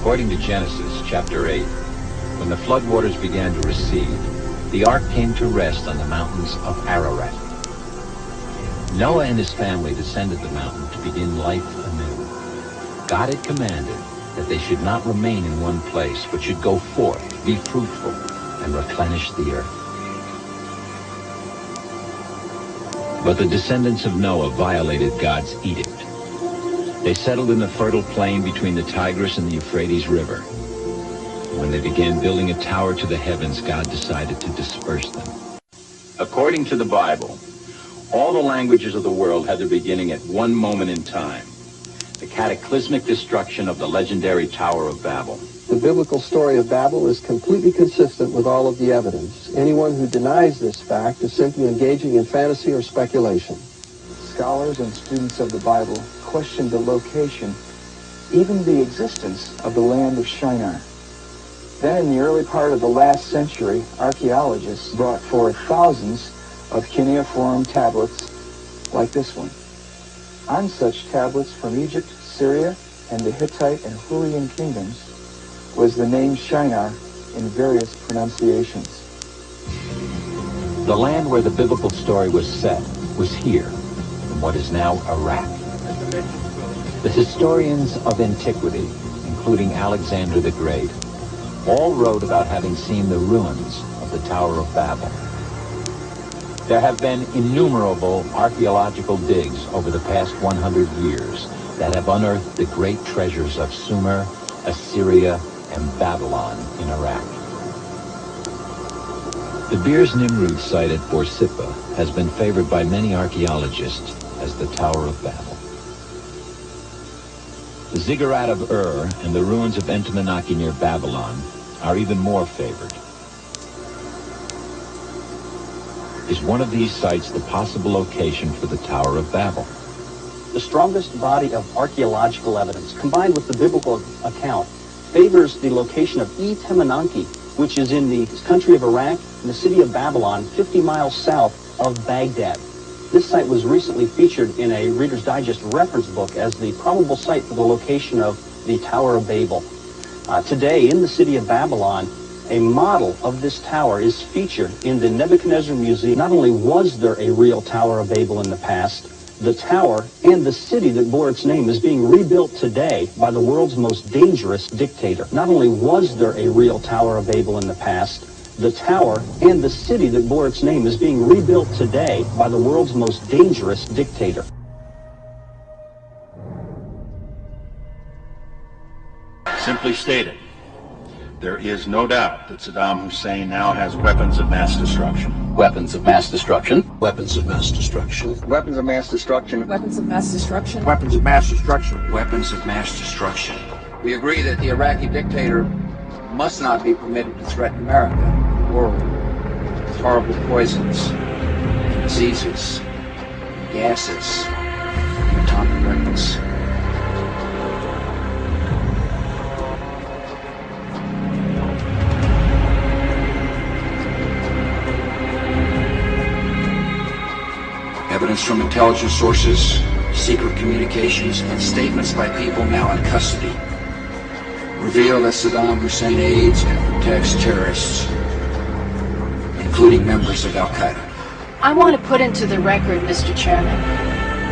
According to Genesis chapter 8, when the floodwaters began to recede, the ark came to rest on the mountains of Ararat. Noah and his family descended the mountain to begin life anew. God had commanded that they should not remain in one place, but should go forth, be fruitful, and replenish the earth. But the descendants of Noah violated God's edict. They settled in the fertile plain between the Tigris and the Euphrates River. When they began building a tower to the heavens, God decided to disperse them. According to the Bible, all the languages of the world had their beginning at one moment in time, the cataclysmic destruction of the legendary Tower of Babel. The biblical story of Babel is completely consistent with all of the evidence. Anyone who denies this fact is simply engaging in fantasy or speculation. Scholars and students of the Bible questioned the location, even the existence of the land of Shinar. Then in the early part of the last century, archaeologists brought forth thousands of cuneiform tablets like this one. On such tablets from Egypt, Syria, and the Hittite and Hurrian kingdoms was the name Shinar in various pronunciations. The land where the biblical story was set was here, in what is now Iraq. The historians of antiquity, including Alexander the Great, all wrote about having seen the ruins of the Tower of Babel. There have been innumerable archaeological digs over the past 100 years that have unearthed the great treasures of Sumer, Assyria, and Babylon in Iraq. The Beers Nimrud site at VOSTFR has been favored by many archaeologists as the Tower of Babel. The Ziggurat of Ur and the ruins of Entemenaki near Babylon are even more favored. Is one of these sites the possible location for the Tower of Babel? The strongest body of archaeological evidence, combined with the biblical account, favors the location of Entemenaki, which is in the country of Iraq, in the city of Babylon, 50 miles south of Baghdad. This site was recently featured in a Reader's Digest reference book as the probable site for the location of the Tower of Babel. Today, in the city of Babylon, a model of this tower is featured in the Nebuchadnezzar Museum. Not only was there a real Tower of Babel in the past, the tower and the city that bore its name is being rebuilt today by the world's most dangerous dictator. Not only was there a real Tower of Babel in the past, the tower and the city that bore its name is being rebuilt today by the world's most dangerous dictator. Simply stated, there is no doubt that Saddam Hussein now has weapons of mass destruction. Weapons of mass destruction. Weapons of mass destruction. Weapons of mass destruction. Weapons of mass destruction. Weapons of mass destruction. Weapons of mass destruction. We agree that the Iraqi dictator must not be permitted to threaten America and the world with horrible poisons, diseases, gases, and atomic weapons. Evidence from intelligence sources, secret communications, and statements by people now in custody reveal that Saddam Hussein aids and protects terrorists, including members of Al-Qaeda. I want to put into the record, Mr. Chairman,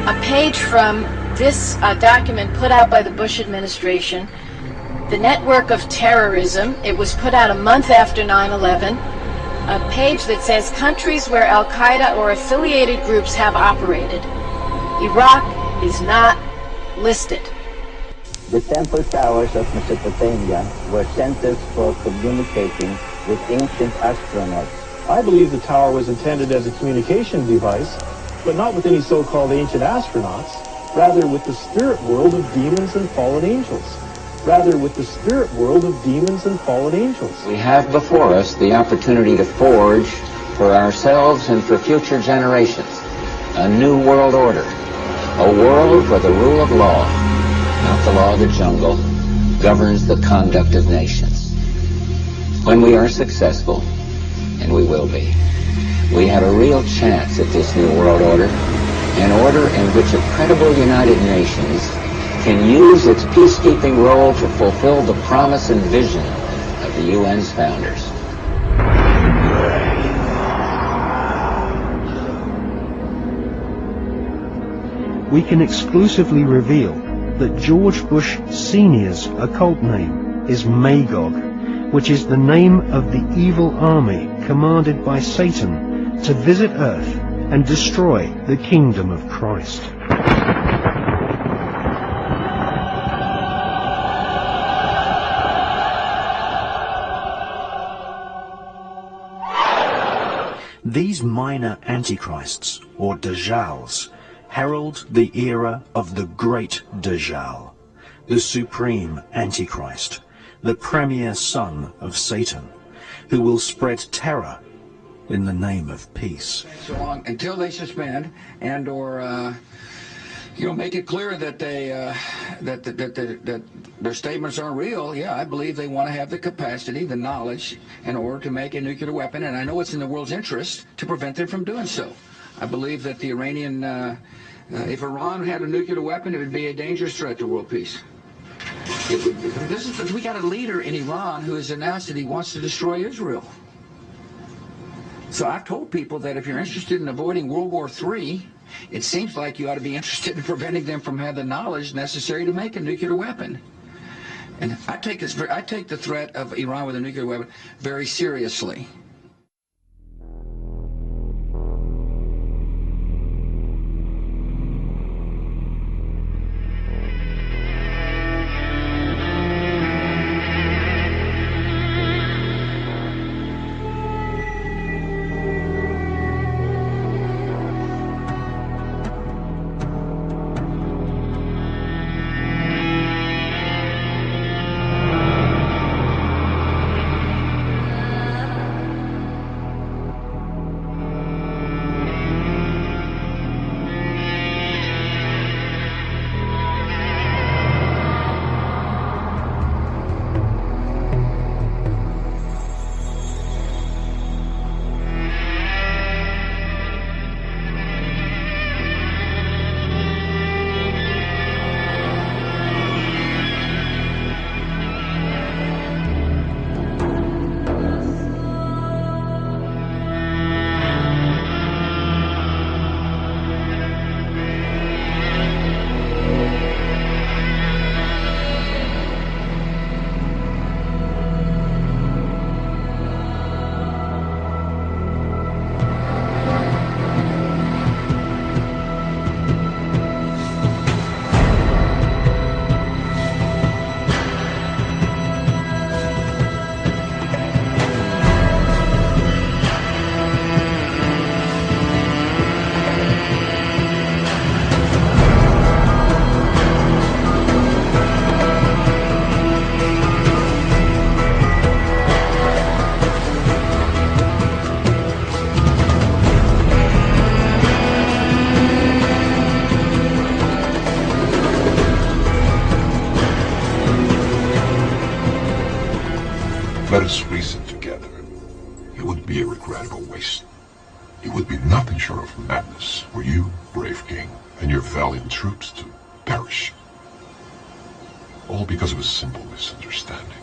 a page from this document put out by the Bush administration, the Network of Terrorism. It was put out a month after 9/11. A page that says countries where Al-Qaeda or affiliated groups have operated. Iraq is not listed. The temple towers of Mesopotamia were centers for communicating with ancient astronauts. I believe the tower was intended as a communication device, but not with any so-called ancient astronauts, rather with the spirit world of demons and fallen angels. Rather with the spirit world of demons and fallen angels. We have before us the opportunity to forge for ourselves and for future generations a new world order, a world where the rule of law, not the law of the jungle, governs the conduct of nations. When we are successful, and we will be, we have a real chance at this new world order, an order in which a credible United Nations can use its peacekeeping role to fulfill the promise and vision of the UN's founders. We can exclusively reveal that George Bush Sr.'s occult name is Magog, which is the name of the evil army commanded by Satan to visit Earth and destroy the kingdom of Christ. These minor antichrists, or Dajjals, herald the era of the great Dajjal, the supreme Antichrist, the premier son of Satan, who will spread terror in the name of peace. So long until they suspend and or make it clear that they that their statements aren't real. Yeah, I believe they want to have the capacity, the knowledge, in order to make a nuclear weapon, and I know it's in the world's interest to prevent them from doing so. I believe that the Iranian, if Iran had a nuclear weapon, it would be a dangerous threat to world peace. We got a leader in Iran who has announced that he wants to destroy Israel. So I've told people that if you're interested in avoiding World War III, it seems like you ought to be interested in preventing them from having the knowledge necessary to make a nuclear weapon. And I take the threat of Iran with a nuclear weapon very seriously. Let us reason together. It would be a regrettable waste. It would be nothing short of madness for you, brave king, and your valiant troops to perish. All because of a simple misunderstanding.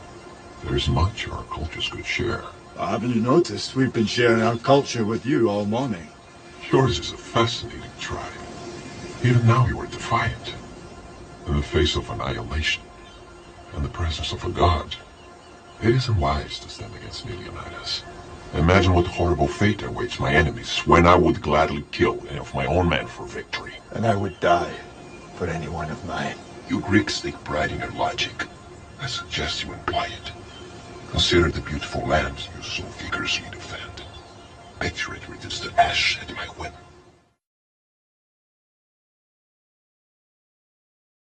There is much our cultures could share. Haven't you noticed we've been sharing our culture with you all morning? Yours is a fascinating tribe. Even now you are defiant. In the face of annihilation, in the presence of a god, it isn't wise to stand against me, Leonidas. Imagine what horrible fate awaits my enemies when I would gladly kill any of my own men for victory. And I would die for any one of mine. You Greeks take pride in your logic. I suggest you employ it. Consider the beautiful land you so vigorously defend. Picture it reduced to ash at my whim.